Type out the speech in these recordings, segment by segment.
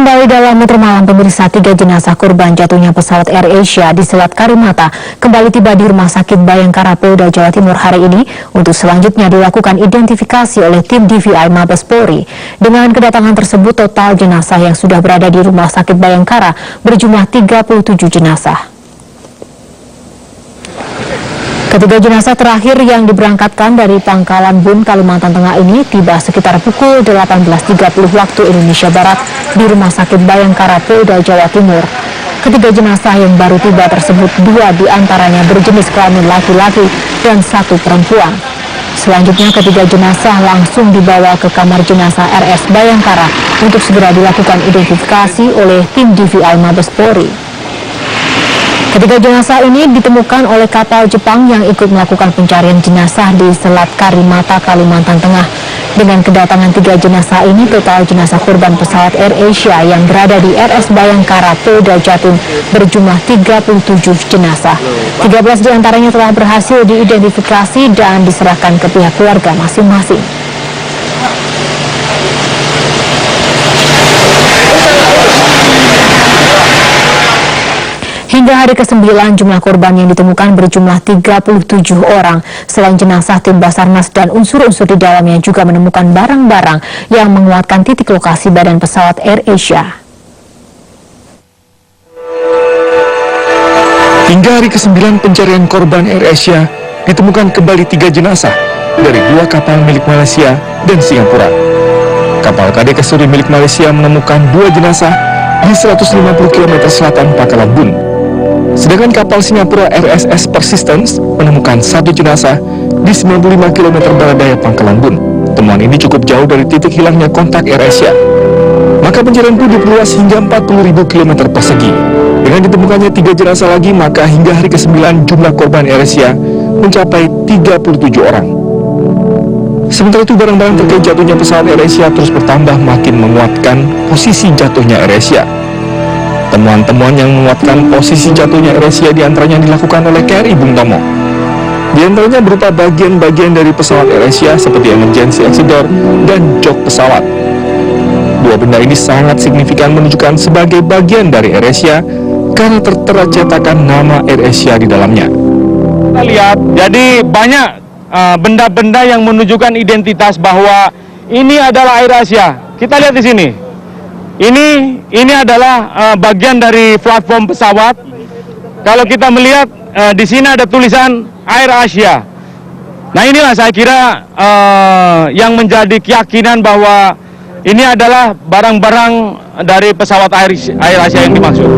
Kembali dalam Metro Malam, pemirsa, 3 jenazah korban jatuhnya pesawat AirAsia di Selat Karimata kembali tiba di Rumah Sakit Bayangkara Polda Jawa Timur hari ini untuk selanjutnya dilakukan identifikasi oleh tim DVI Mabes Polri. Dengan kedatangan tersebut, total jenazah yang sudah berada di Rumah Sakit Bayangkara berjumlah 37 jenazah. Ketiga jenazah terakhir yang diberangkatkan dari Pangkalan Bun, Kalimantan Tengah ini tiba sekitar pukul 18.30 waktu Indonesia Barat di Rumah Sakit Bayangkara Polda Jawa Timur. Ketiga jenazah yang baru tiba tersebut, 2 diantaranya berjenis kelamin laki-laki dan 1 perempuan. Selanjutnya ketiga jenazah langsung dibawa ke kamar jenazah RS Bayangkara untuk segera dilakukan identifikasi oleh tim DVI Mabes Polri. Ketiga jenazah ini ditemukan oleh kapal Jepang yang ikut melakukan pencarian jenazah di Selat Karimata, Kalimantan Tengah. Dengan kedatangan 3 jenazah ini, total jenazah korban pesawat AirAsia yang berada di RS Bayangkara Polda Jatim berjumlah 37 jenazah. 13 diantaranya telah berhasil diidentifikasi dan diserahkan ke pihak keluarga masing-masing. Hingga hari ke-9, jumlah korban yang ditemukan berjumlah 37 orang. Selain jenazah, tim Basarnas dan unsur-unsur di dalamnya juga menemukan barang-barang yang menguatkan titik lokasi badan pesawat AirAsia. Hingga hari ke-9 pencarian korban AirAsia, ditemukan kembali 3 jenazah dari 2 kapal milik Malaysia dan Singapura. Kapal KD Kasturi milik Malaysia menemukan 2 jenazah di 150 km selatan Pangkalan Bun. Sedangkan kapal Singapura RSS Persistence menemukan 1 jenazah di 95 km barat daya Pangkalan Bun. Temuan ini cukup jauh dari titik hilangnya kontak AirAsia. Maka pencarian pun diperluas hingga 40.000 km persegi. Dengan ditemukannya 3 jenazah lagi, maka hingga hari ke-9 jumlah korban AirAsia mencapai 37 orang. Sementara itu, barang-barang terkait jatuhnya pesawat AirAsia terus bertambah, makin menguatkan posisi jatuhnya AirAsia. Temuan-temuan yang menguatkan posisi jatuhnya AirAsia diantaranya dilakukan oleh KRI Bung Tomo. Di antaranya berupa bagian-bagian dari pesawat AirAsia seperti emergency exit door dan jok pesawat. 2 benda ini sangat signifikan menunjukkan sebagai bagian dari AirAsia karena tertera cetakan nama AirAsia di dalamnya. Kita lihat, jadi banyak benda-benda yang menunjukkan identitas bahwa ini adalah AirAsia. Kita lihat di sini. Ini adalah bagian dari platform pesawat. Kalau kita melihat di sini ada tulisan AirAsia. Nah, inilah saya kira yang menjadi keyakinan bahwa ini adalah barang-barang dari pesawat AirAsia yang dimaksud.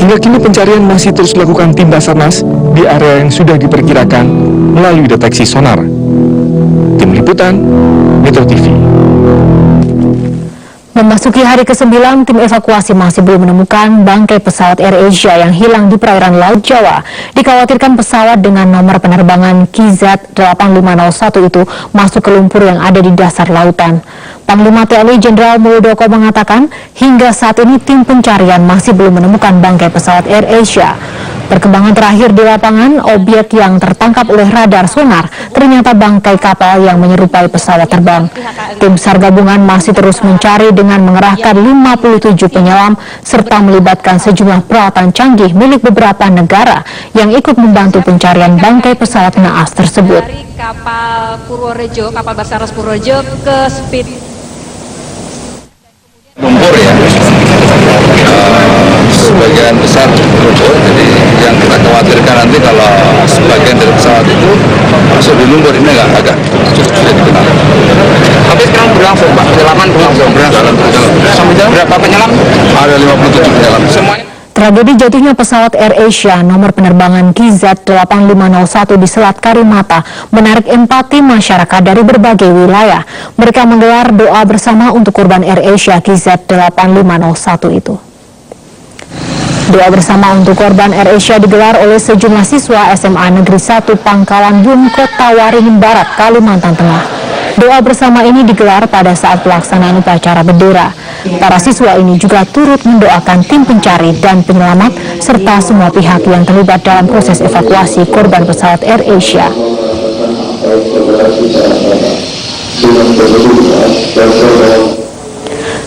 Hingga kini pencarian masih terus dilakukan tim Basarnas di area yang sudah diperkirakan melalui deteksi sonar. Tim Liputan, Metro TV. Memasuki hari ke-9, tim evakuasi masih belum menemukan bangkai pesawat AirAsia yang hilang di perairan Laut Jawa. Dikhawatirkan pesawat dengan nomor penerbangan KZ8501 itu masuk ke lumpur yang ada di dasar lautan. Panglima TNI Jenderal Muldoko mengatakan hingga saat ini tim pencarian masih belum menemukan bangkai pesawat AirAsia. Perkembangan terakhir di lapangan, objek yang tertangkap oleh radar sonar ternyata bangkai kapal yang menyerupai pesawat terbang. Tim SAR gabungan masih terus mencari dengan mengerahkan 57 penyelam serta melibatkan sejumlah peralatan canggih milik beberapa negara yang ikut membantu pencarian bangkai pesawat naas tersebut. Dari kapal Purworejo, kapal Basarnas Purworejo ke Speed lumpur ya, sebagian besar lumpur. Jadi yang kita khawatirkan nanti kalau sebagian dari pesawat itu masuk di lumpur, ini agak sudah dikenal. Tapi sekarang berlangsung Pak, penyelaman berlangsung. Sampai jam berapa penyelam? Ada 57 penyelam. Semuanya. Tragedi jatuhnya pesawat AirAsia nomor penerbangan KZ8501 di Selat Karimata menarik empati masyarakat dari berbagai wilayah. Mereka menggelar doa bersama untuk korban AirAsia KZ8501 itu. Doa bersama untuk korban AirAsia digelar oleh sejumlah siswa SMA Negeri 1 Pangkalan Bun, Kota Waringin Barat, Kalimantan Tengah. Doa bersama ini digelar pada saat pelaksanaan upacara bendera. Para siswa ini juga turut mendoakan tim pencari dan penyelamat serta semua pihak yang terlibat dalam proses evakuasi korban pesawat AirAsia.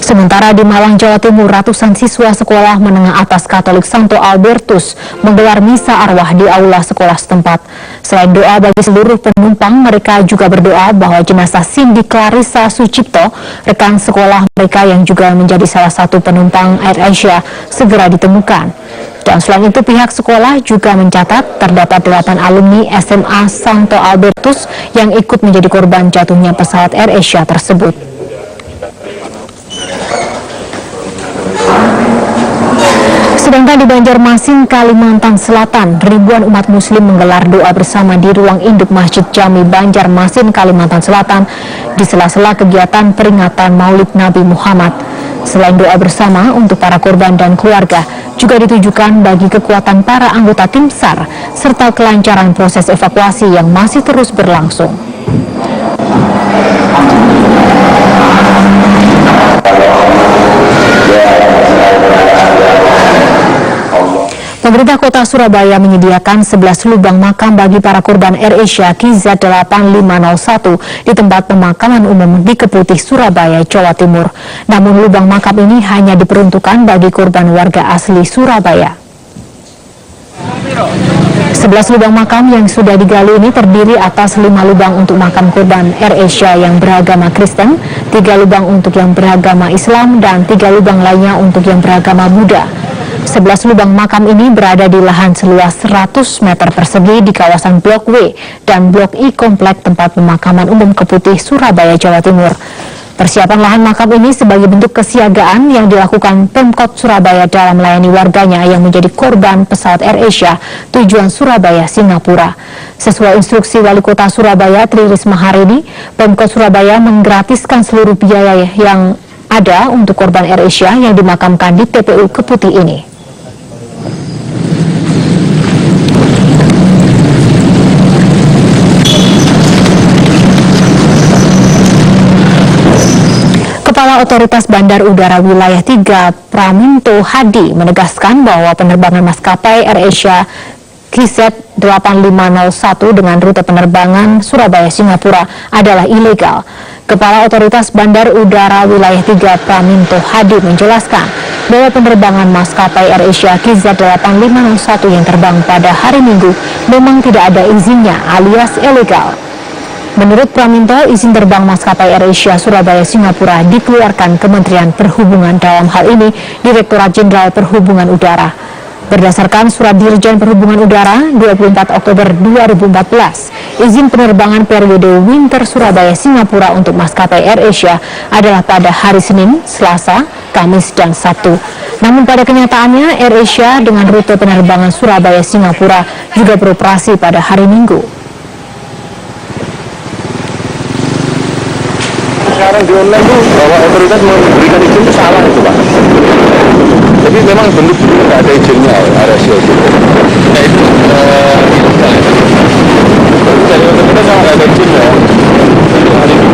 Sementara di Malang, Jawa Timur, ratusan siswa sekolah menengah atas Katolik Santo Albertus menggelar misa arwah di aula sekolah setempat. Selain doa bagi seluruh penumpang, mereka juga berdoa bahwa jenazah Cindy Clarissa Sucipto, rekan sekolah mereka yang juga menjadi salah satu penumpang Air Asia, segera ditemukan. Dan selain itu, pihak sekolah juga mencatat terdapat 8 alumni SMA Santo Albertus yang ikut menjadi korban jatuhnya pesawat Air Asia tersebut. Sedangkan di Banjarmasin, Kalimantan Selatan, ribuan umat muslim menggelar doa bersama di ruang induk Masjid Jami Banjarmasin, Kalimantan Selatan di sela-sela kegiatan peringatan Maulid Nabi Muhammad. Selain doa bersama untuk para korban dan keluarga, juga ditujukan bagi kekuatan para anggota tim SAR serta kelancaran proses evakuasi yang masih terus berlangsung. Pemerintah Kota Surabaya menyediakan 11 lubang makam bagi para korban AirAsia KZ8501 di tempat pemakaman umum di Keputih, Surabaya, Jawa Timur. Namun lubang makam ini hanya diperuntukkan bagi korban warga asli Surabaya. 11 lubang makam yang sudah digali ini terdiri atas 5 lubang untuk makam korban AirAsia yang beragama Kristen, 3 lubang untuk yang beragama Islam, dan 3 lubang lainnya untuk yang beragama Buddha. 11 lubang makam ini berada di lahan seluas 100 meter persegi di kawasan Blok W dan Blok I Komplek Tempat Pemakaman Umum Keputih, Surabaya, Jawa Timur. Persiapan lahan makam ini sebagai bentuk kesiagaan yang dilakukan Pemkot Surabaya dalam melayani warganya yang menjadi korban pesawat AirAsia tujuan Surabaya, Singapura. Sesuai instruksi Wali Kota Surabaya Tri Risma hari ini, Pemkot Surabaya menggratiskan seluruh biaya yang ada untuk korban AirAsia yang dimakamkan di TPU Keputih ini. Kepala Otoritas Bandar Udara Wilayah 3 Praminto Hadi menegaskan bahwa penerbangan maskapai AirAsia KZ8501 dengan rute penerbangan Surabaya-Singapura adalah ilegal. Kepala Otoritas Bandar Udara Wilayah 3 Praminto Hadi menjelaskan bahwa penerbangan maskapai AirAsia KZ8501 yang terbang pada hari Minggu memang tidak ada izinnya alias ilegal. Menurut Praminto, izin terbang maskapai AirAsia Surabaya-Singapura dikeluarkan Kementerian Perhubungan, dalam hal ini Direktorat Jenderal Perhubungan Udara. Berdasarkan Surat Dirjen Perhubungan Udara 24 Oktober 2014, izin penerbangan periode winter Surabaya-Singapura untuk maskapai AirAsia adalah pada hari Senin, Selasa, Kamis, dan Sabtu. Namun pada kenyataannya AirAsia dengan rute penerbangan Surabaya-Singapura juga beroperasi pada hari Minggu. Sekarang di online itu bahwa otoritas memberikan izin itu salah itu Pak. Jadi memang bentuk nggak ada izinnya AirAsia itu. Nah itu dari otoritas memang nggak ada izinnya. Hari ini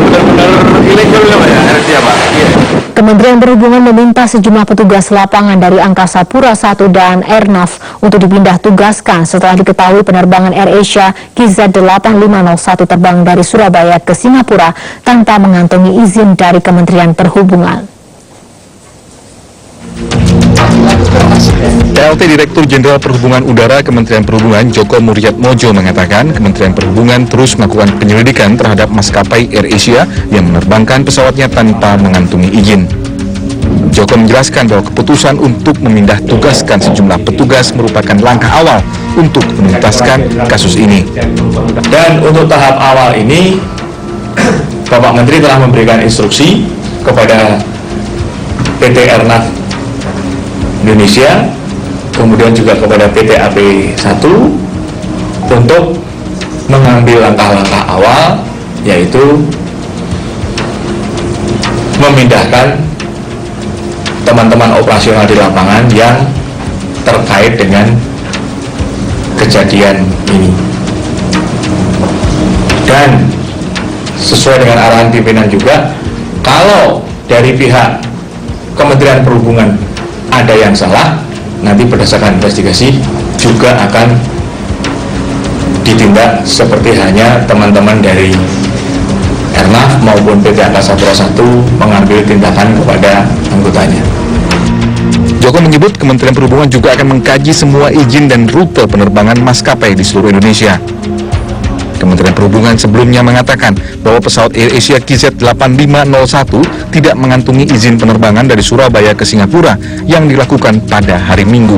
benar-benar ilegal ya Pak ya AirAsia Pak. Kementerian Perhubungan meminta sejumlah petugas lapangan dari Angkasa Pura I dan Airnav untuk dipindah tugaskan setelah diketahui penerbangan AirAsia KZ8501 terbang dari Surabaya ke Singapura tanpa mengantongi izin dari Kementerian Perhubungan. PLT Direktur Jenderal Perhubungan Udara Kementerian Perhubungan Joko Muryatmojo mengatakan Kementerian Perhubungan terus melakukan penyelidikan terhadap maskapai AirAsia yang menerbangkan pesawatnya tanpa mengantungi izin. Joko menjelaskan bahwa keputusan untuk memindah tugaskan sejumlah petugas merupakan langkah awal untuk menuntaskan kasus ini. Dan untuk tahap awal ini, Bapak Menteri telah memberikan instruksi kepada PT Airnav Indonesia, kemudian juga kepada PT AP1 untuk mengambil langkah-langkah awal, yaitu memindahkan teman-teman operasional di lapangan yang terkait dengan kejadian ini. Dan sesuai dengan arahan pimpinan juga, kalau dari pihak Kementerian Perhubungan ada yang salah, nanti berdasarkan investigasi juga akan ditindak seperti hanya teman-teman dari Airnav maupun PT Angkasa Pura I mengambil tindakan kepada anggotanya. Joko menyebut Kementerian Perhubungan juga akan mengkaji semua izin dan rute penerbangan maskapai di seluruh Indonesia. Kementerian Perhubungan sebelumnya mengatakan bahwa pesawat AirAsia KZ8501 tidak mengantungi izin penerbangan dari Surabaya ke Singapura yang dilakukan pada hari Minggu.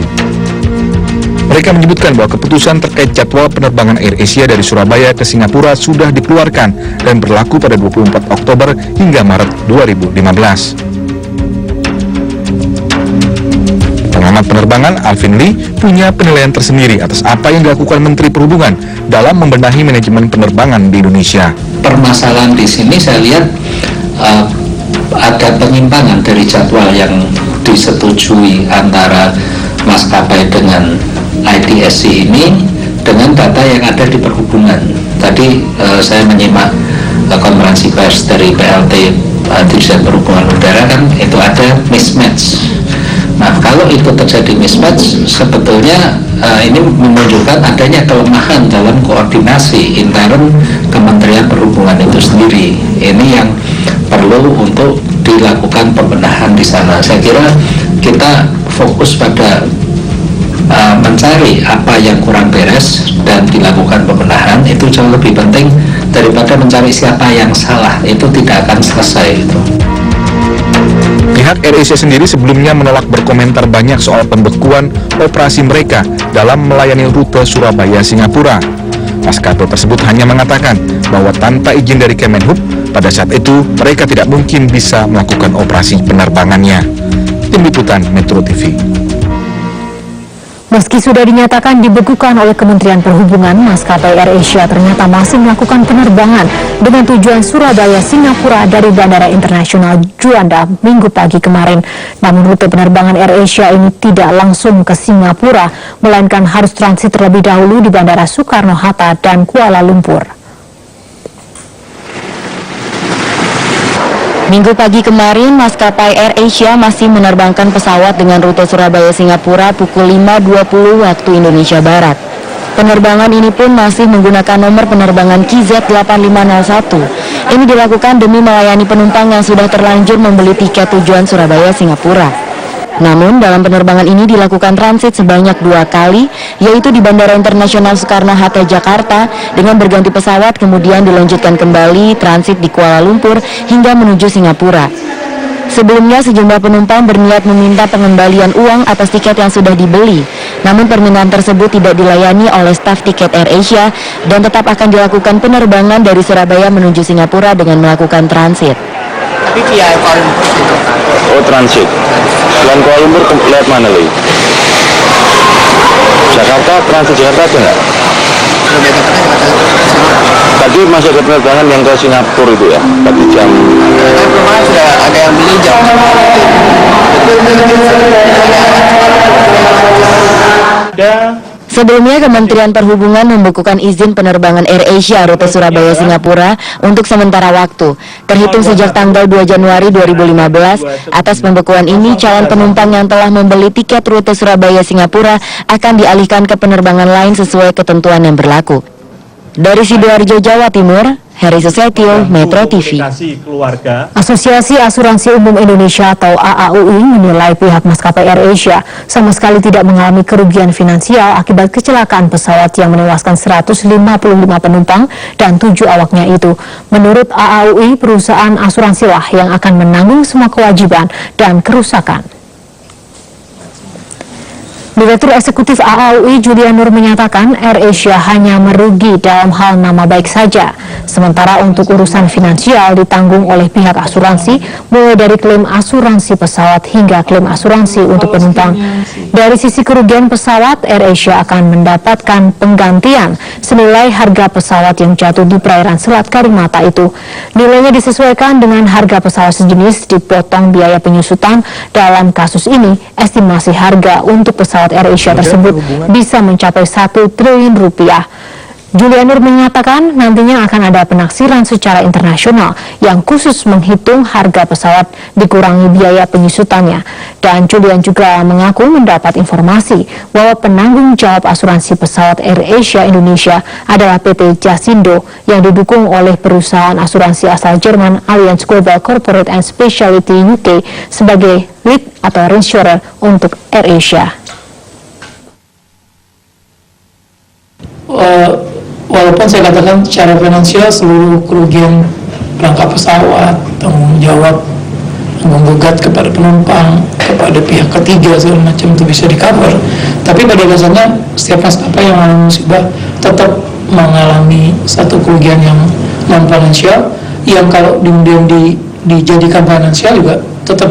Mereka menyebutkan bahwa keputusan terkait jadwal penerbangan AirAsia dari Surabaya ke Singapura sudah dikeluarkan dan berlaku pada 24 Oktober hingga Maret 2015. Pengamat penerbangan Alvin Lee punya penilaian tersendiri atas apa yang dilakukan Menteri Perhubungan dalam membenahi manajemen penerbangan di Indonesia. Permasalahan di sini saya lihat ada penyimpangan dari jadwal yang disetujui antara maskapai dengan ITSC ini dengan data yang ada di perhubungan. Tadi saya menyimak konferensi pers dari PLT Dirjen Perhubungan Udara, kan itu ada mismatch. Nah, kalau itu terjadi mismatch, sebetulnya ini menunjukkan adanya kelemahan dalam koordinasi intern Kementerian Perhubungan itu sendiri. Ini yang perlu untuk dilakukan pembenahan di sana. Saya kira kita fokus pada mencari apa yang kurang beres dan dilakukan pembenahan, itu jauh lebih penting daripada mencari siapa yang salah. Itu tidak akan selesai itu. Pihak AirAsia sendiri sebelumnya menolak berkomentar banyak soal pembekuan operasi mereka dalam melayani rute Surabaya-Singapura. Maskapai tersebut hanya mengatakan bahwa tanpa izin dari Kemenhub, pada saat itu mereka tidak mungkin bisa melakukan operasi penerbangannya. Tim Liputan Metro TV. Meski sudah dinyatakan dibekukan oleh Kementerian Perhubungan, maskapai AirAsia ternyata masih melakukan penerbangan dengan tujuan Surabaya-Singapura dari Bandara Internasional Juanda Minggu pagi kemarin. Namun rute penerbangan AirAsia ini tidak langsung ke Singapura, melainkan harus transit terlebih dahulu di Bandara Soekarno-Hatta dan Kuala Lumpur. Minggu pagi kemarin, maskapai AirAsia masih menerbangkan pesawat dengan rute Surabaya-Singapura pukul 5.20 waktu Indonesia Barat. Penerbangan ini pun masih menggunakan nomor penerbangan KZ8501. Ini dilakukan demi melayani penumpang yang sudah terlanjur membeli tiket tujuan Surabaya-Singapura. Namun, dalam penerbangan ini dilakukan transit sebanyak 2 kali, yaitu di Bandara Internasional Soekarno-Hatta, Jakarta, dengan berganti pesawat, kemudian dilanjutkan kembali transit di Kuala Lumpur hingga menuju Singapura. Sebelumnya, sejumlah penumpang berniat meminta pengembalian uang atas tiket yang sudah dibeli. Namun, permintaan tersebut tidak dilayani oleh staf tiket AirAsia dan tetap akan dilakukan penerbangan dari Surabaya menuju Singapura dengan melakukan transit. Tapi via Kuala Lumpur itu. Oh, transit. Selain Kuala Lumpur, lewat mana lagi? Jakarta, transit Jakarta ada nggak? Tadi masih ada penerbangan yang ke Singapura itu ya, tadi jam. Kemarin sudah ada yang beli jam. Sebelumnya, Kementerian Perhubungan membekukan izin penerbangan AirAsia rute Surabaya-Singapura untuk sementara waktu. Terhitung sejak tanggal 2 Januari 2015, atas pembekuan ini, calon penumpang yang telah membeli tiket rute Surabaya-Singapura akan dialihkan ke penerbangan lain sesuai ketentuan yang berlaku. Dari Sidoarjo, Jawa Timur, Heri Susetio, Metro TV. Asosiasi Asuransi Umum Indonesia atau AAUI menilai pihak maskapai AirAsia sama sekali tidak mengalami kerugian finansial akibat kecelakaan pesawat yang menewaskan 155 penumpang dan 7 awaknya itu. Menurut AAUI, perusahaan asuransilah yang akan menanggung semua kewajiban dan kerusakan. Direktur Eksekutif AAUI Julian Nur menyatakan AirAsia hanya merugi dalam hal nama baik saja. Sementara untuk urusan finansial ditanggung oleh pihak asuransi, mulai dari klaim asuransi pesawat hingga klaim asuransi untuk penumpang. Dari sisi kerugian pesawat, AirAsia akan mendapatkan penggantian senilai harga pesawat yang jatuh di perairan Selat Karimata itu. Nilainya disesuaikan dengan harga pesawat sejenis dipotong biaya penyusutan. Dalam kasus ini, estimasi harga untuk pesawat AirAsia tersebut bisa mencapai 1 triliun rupiah. Julia Nur mengatakan nantinya akan ada penaksiran secara internasional yang khusus menghitung harga pesawat dikurangi biaya penyusutannya. Dan Julian juga mengaku mendapat informasi bahwa penanggung jawab asuransi pesawat AirAsia Indonesia adalah PT Jasindo yang didukung oleh perusahaan asuransi asal Jerman Allianz Global Corporate and Specialty UK sebagai lead atau reinsurer untuk AirAsia. Walaupun saya katakan secara finansial seluruh kerugian perangkat pesawat, tanggung jawab menggugat kepada penumpang, kepada pihak ketiga segala macam itu bisa di-cover, tapi pada dasarnya setiap maskapai yang mengalami musibah tetap mengalami satu kerugian yang non finansial yang kalau kemudian dijadikan finansial juga tetap